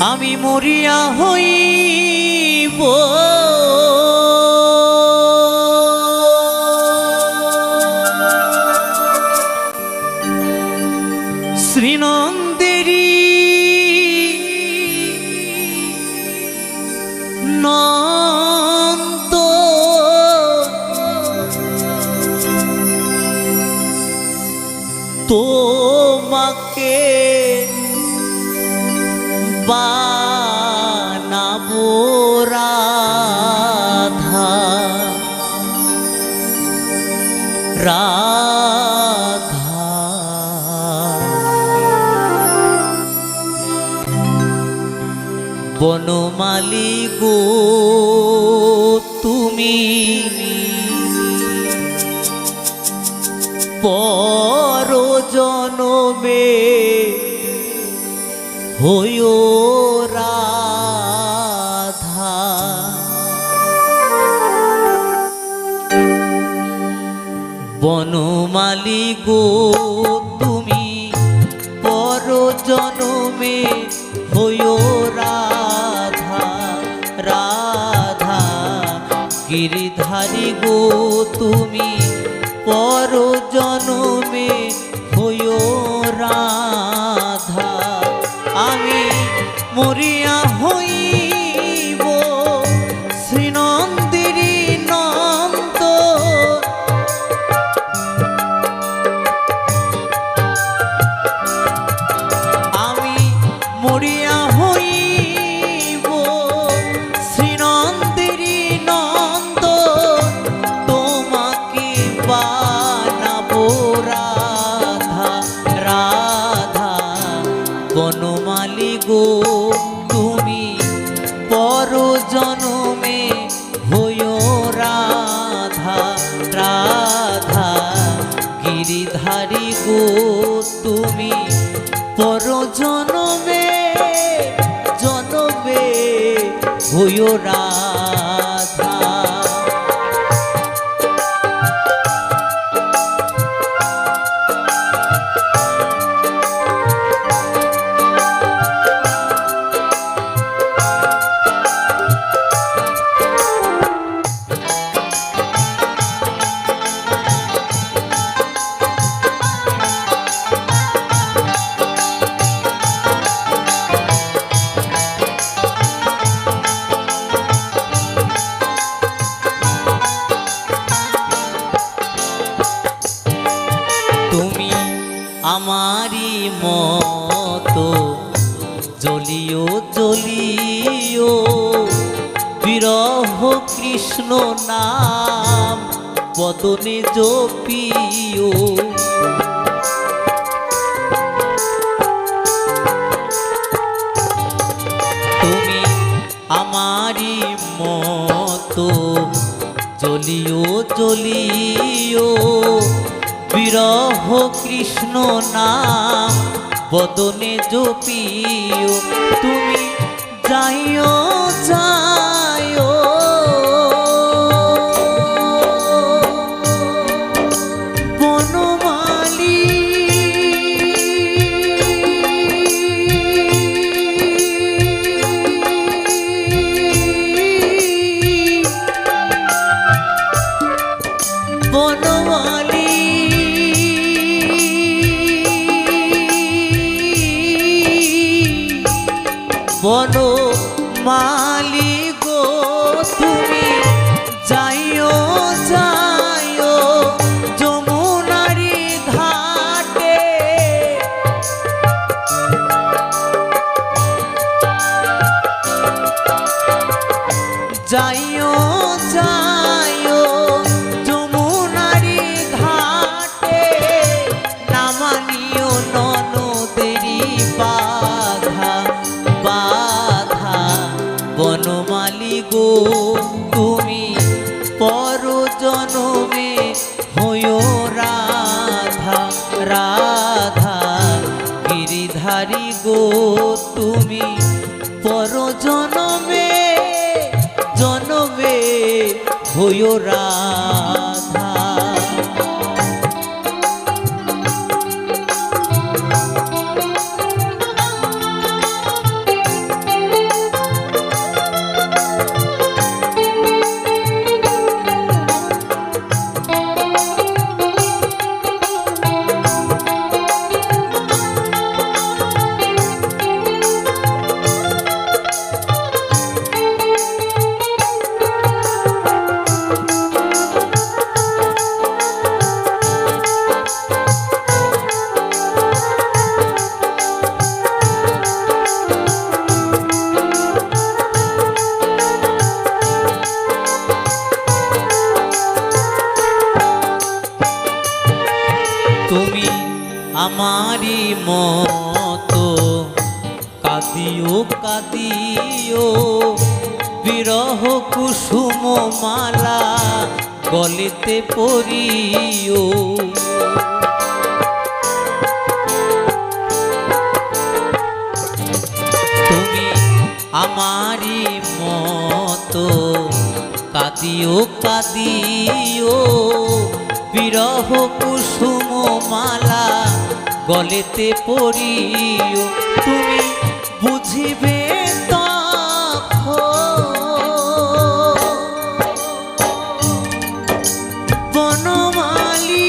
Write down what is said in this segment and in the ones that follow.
আমি মরিয়া হইব শ্রীনন্দেরি নন্দ তোমাকে বানাবো রাধা রাধা বনমালী গো তুমি পরজনমে হইও রাধা বনমালী গো তুমি পরজনমে হইও রাধা রাধা গিরিধারী গো তুমি পরজনমে হইও রাধা আমি মরিয়া হইব শ্রীনন্দিনী নন্দ আমি মরিয়া হইব শ্রীনন্দিনী নন্দ তোমাকে বানাবো রাধা রাধা বনমালী গো তুমি পরজনমে হইও রাধা রাধা গিরিধারী গো তুমি পরজনমে জনমে হইও রাধা আমারি মতো জ্বলিও জ্বলিও বিরহ কৃষ্ণ নাম বদনে জপিও তুমি আমারি মতো জ্বলিও জ্বলিও বিরহ কৃষ্ণ নাম বদনে জপিও তুমি যাইও যাইও বনমালী বনমালী বনমালী গো তুমি যাইও যাইও যমুনারি ঘাটে যাইও যাইও যমুনারি ঘাটে নামানিও ননদেরি বাধা বাধা বনমালী গো তুমি পরজনমে হইও রাধা রাধা গিরিধারী গো তুমি পরজনমে জনমে হইও রাধা কাঁদিও কাঁদিও বিরহ কুসুম মালা গলেতে পরিও। তুমি আমারি মতো কাঁদিও কাঁদিও বিরহ কুসুম মালা গলেতে পরিও। তুমি বুঝিবে বনমালী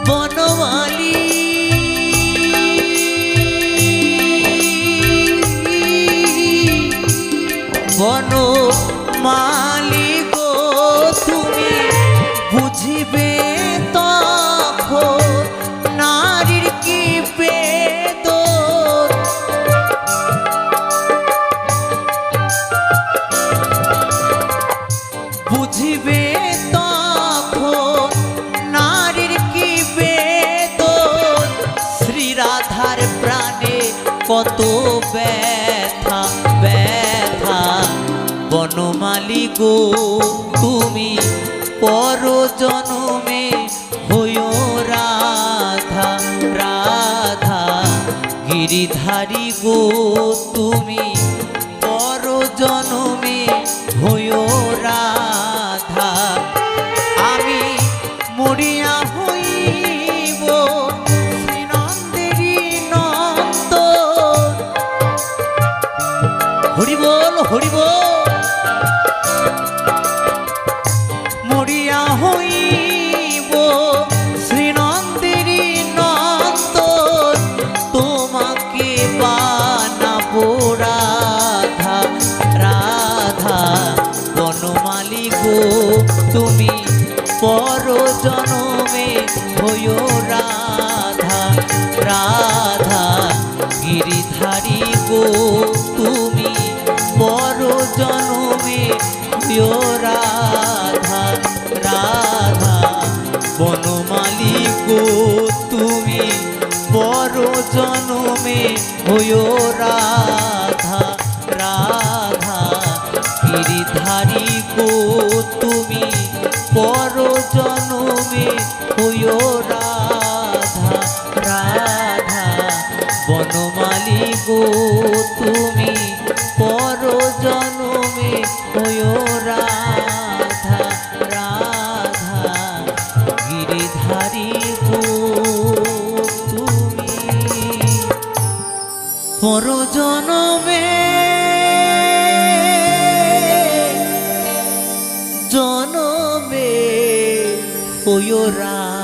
বনমালী বনমালী গো তুমি বুঝিবে তখন নারীর কি বেদন। বুঝিবে তখন নারীর কি বেদন। শ্রীরাধার প্রাণে কত ব্যথা ব্যথা। বনমালী গো তুমি পর জনমে হইও রাধা রাধা। গিরিধারী গো তুমি পর জনমে হইও রাধা। আমি মরিয়া হইব শ্রীনন্দেরই নন্দ। হরি বল হরি বল। মরিয়া হইব শ্রীনন্দেরই নন্দন। তোমাকে বানাবো রাধা রাধা। বনমালী গো তুমি পর জনমে হইও রাধা রাধা। গিরিধারী গো তুমি পর জনমে হইও রাধা রাধা। বনমালী গো তুমি পর জনমে হইও রাধা রাধা। গিরিধারী গো তুমি পর জনমে হইও রাধা রাধা। বনমালী গো তুমি পর জনমে হইও রাধা রাধা। গিরিধারী গো তুমি পর জনমে জনমে হইও রাধা।